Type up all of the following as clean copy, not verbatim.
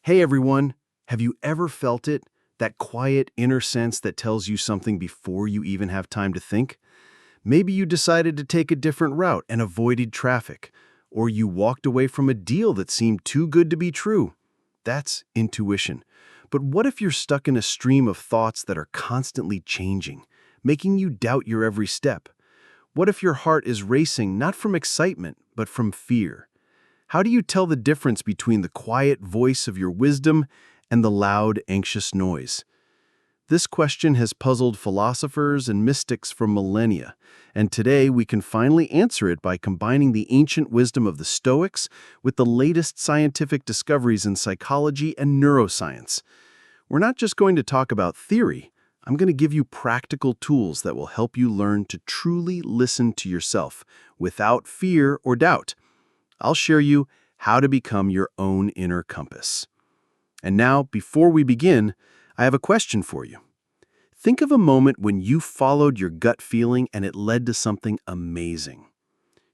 Hey everyone, have you ever felt it? That quiet inner sense that tells you something before you even have time to think? Maybe you decided to take a different route and avoided traffic, or you walked away from a deal that seemed too good to be true. That's intuition. But what if you're stuck in a stream of thoughts that are constantly changing, making you doubt your every step? What if your heart is racing not from excitement, but from fear? How do you tell the difference between the quiet voice of your wisdom and the loud, anxious noise? This question has puzzled philosophers and mystics for millennia, and today we can finally answer it by combining the ancient wisdom of the Stoics with the latest scientific discoveries in psychology and neuroscience. We're not just going to talk about theory. I'm going to give you practical tools that will help you learn to truly listen to yourself without fear or doubt. I'll share you how to become your own inner compass. And now, before we begin, I have a question for you. Think of a moment when you followed your gut feeling and it led to something amazing.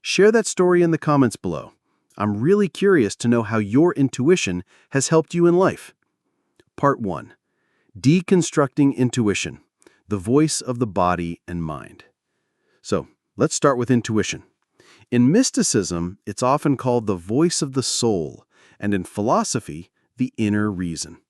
Share that story in the comments below. I'm really curious to know how your intuition has helped you in life. Part 1. Deconstructing intuition, the voice of the body and mind. So, let's start with intuition. In mysticism, it's often called the voice of the soul, and in philosophy, the inner reason.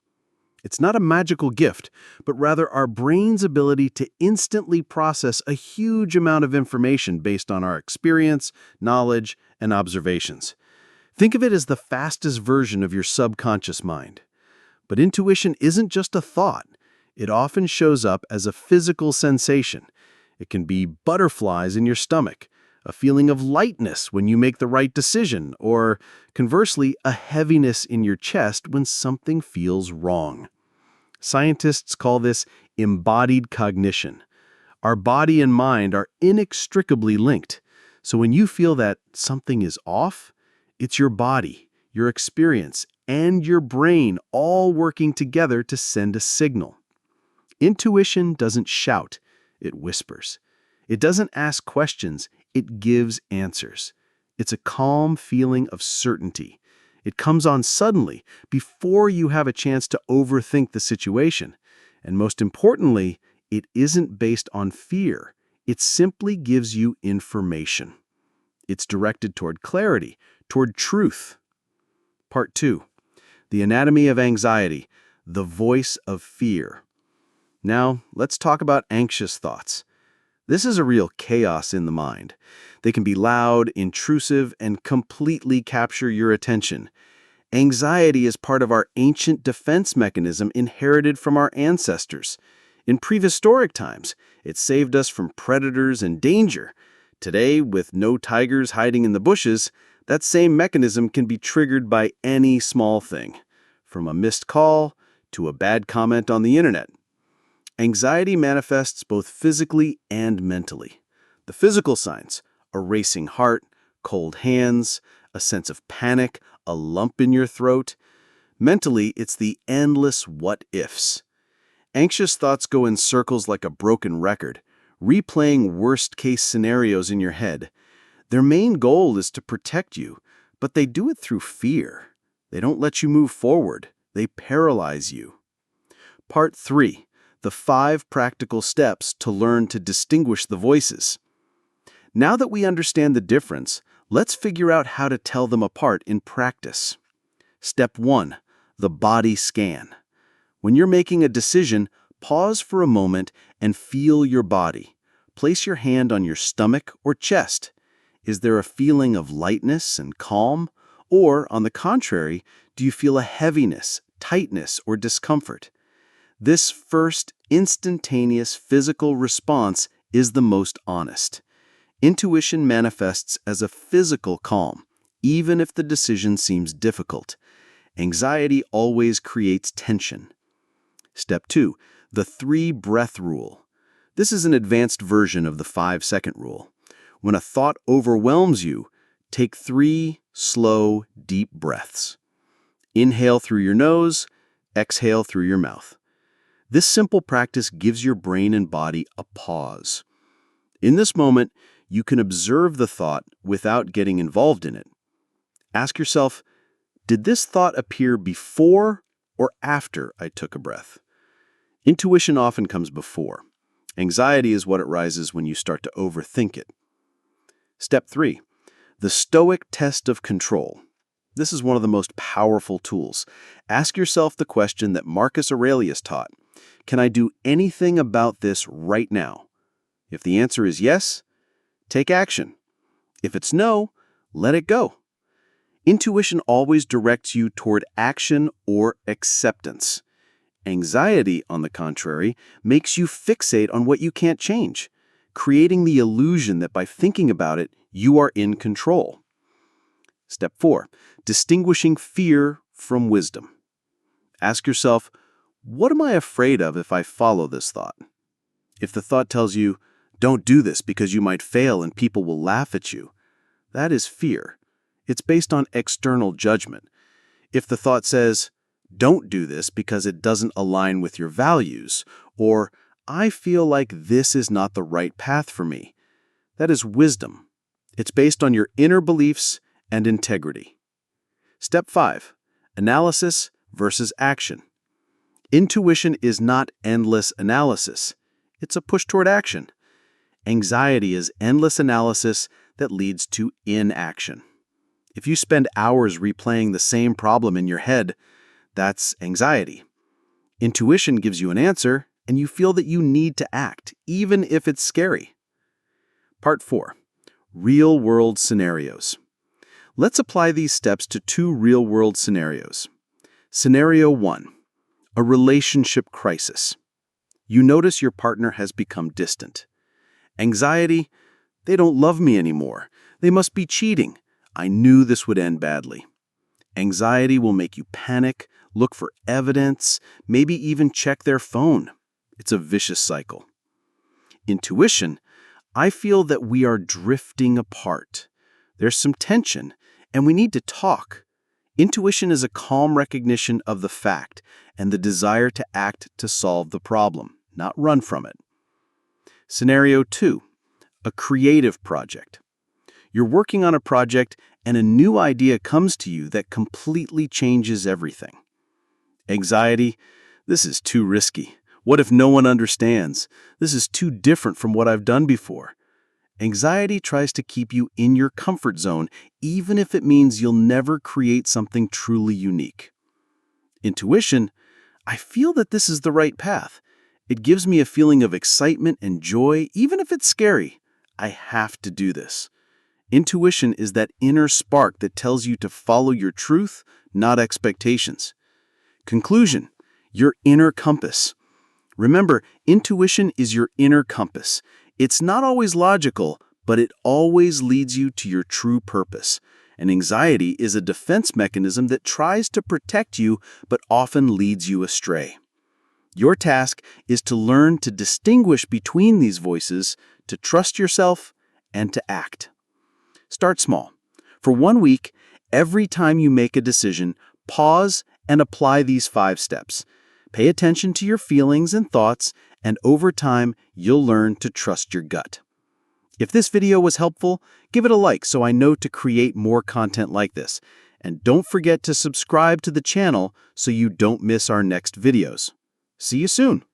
It's not a magical gift, but rather our brain's ability to instantly process a huge amount of information based on our experience, knowledge, and observations. Think of it as the fastest version of your subconscious mind. But intuition isn't just a thought. It often shows up as a physical sensation. It can be butterflies in your stomach, a feeling of lightness when you make the right decision, or conversely, a heaviness in your chest when something feels wrong. Scientists call this embodied cognition. Our body and mind are inextricably linked. So when you feel that something is off, it's your body, your experience, and your brain all working together to send a signal. Intuition doesn't shout, it whispers. It doesn't ask questions, it gives answers. It's a calm feeling of certainty. It comes on suddenly, before you have a chance to overthink the situation. And most importantly, it isn't based on fear. It simply gives you information. It's directed toward clarity, toward truth. Part 2. The anatomy of anxiety, the voice of fear. Now, let's talk about anxious thoughts. This is a real chaos in the mind. They can be loud, intrusive, and completely capture your attention. Anxiety is part of our ancient defense mechanism inherited from our ancestors. In prehistoric times, it saved us from predators and danger. Today, with no tigers hiding in the bushes, that same mechanism can be triggered by any small thing, from a missed call to a bad comment on the internet. Anxiety manifests both physically and mentally. The physical signs: a racing heart, cold hands, a sense of panic, a lump in your throat. Mentally, it's the endless what-ifs. Anxious thoughts go in circles like a broken record, replaying worst-case scenarios in your head. Their main goal is to protect you, but they do it through fear. They don't let you move forward. They paralyze you. Part 3. The 5 practical steps to learn to distinguish the voices. Now that we understand the difference, let's figure out how to tell them apart in practice. Step 1. The body scan. When you're making a decision, pause for a moment and feel your body. Place your hand on your stomach or chest. Is there a feeling of lightness and calm? Or, on the contrary, do you feel a heaviness, tightness, or discomfort? This first, instantaneous physical response is the most honest. Intuition manifests as a physical calm, even if the decision seems difficult. Anxiety always creates tension. Step 2. The 3-breath rule. This is an advanced version of the 5-second rule. When a thought overwhelms you, take 3 slow, deep breaths. Inhale through your nose, exhale through your mouth. This simple practice gives your brain and body a pause. In this moment, you can observe the thought without getting involved in it. Ask yourself, did this thought appear before, or after I took a breath? Intuition often comes before. Anxiety is what it rises when you start to overthink it. Step 3. The Stoic test of control. This is one of the most powerful tools. Ask yourself the question that Marcus Aurelius taught. Can I do anything about this right now? If the answer is yes, take action. If it's no, let it go. Intuition always directs you toward action or acceptance. Anxiety, on the contrary, makes you fixate on what you can't change, creating the illusion that by thinking about it, you are in control. Step 4. Distinguishing fear from wisdom. Ask yourself, what am I afraid of if I follow this thought? If the thought tells you, don't do this because you might fail and people will laugh at you, that is fear. It's based on external judgment. If the thought says, don't do this because it doesn't align with your values, or I feel like this is not the right path for me, that is wisdom. It's based on your inner beliefs and integrity. Step 5. Analysis versus action. Intuition is not endless analysis. It's a push toward action. Anxiety is endless analysis that leads to inaction. If you spend hours replaying the same problem in your head, that's anxiety. Intuition gives you an answer, and you feel that you need to act, even if it's scary. Part 4. Real-world scenarios. Let's apply these steps to 2 real-world scenarios. Scenario 1. A relationship crisis. You notice your partner has become distant. Anxiety, they don't love me anymore. They must be cheating. I knew this would end badly. Anxiety will make you panic, look for evidence, maybe even check their phone. It's a vicious cycle. Intuition, I feel that we are drifting apart. There's some tension, and we need to talk. Intuition is a calm recognition of the fact and the desire to act to solve the problem, not run from it. Scenario 2. A creative project. You're working on a project and a new idea comes to you that completely changes everything. Anxiety, this is too risky. What if no one understands? This is too different from what I've done before. Anxiety tries to keep you in your comfort zone, even if it means you'll never create something truly unique. Intuition, I feel that this is the right path. It gives me a feeling of excitement and joy, even if it's scary. I have to do this. Intuition is that inner spark that tells you to follow your truth, not expectations. Conclusion, your inner compass. Remember, intuition is your inner compass. It's not always logical, but it always leads you to your true purpose. And anxiety is a defense mechanism that tries to protect you, but often leads you astray. Your task is to learn to distinguish between these voices, to trust yourself, and to act. Start small. For 1 week, every time you make a decision, pause and apply these 5 steps. Pay attention to your feelings and thoughts, and over time, you'll learn to trust your gut. If this video was helpful, give it a like so I know to create more content like this. And don't forget to subscribe to the channel so you don't miss our next videos. See you soon.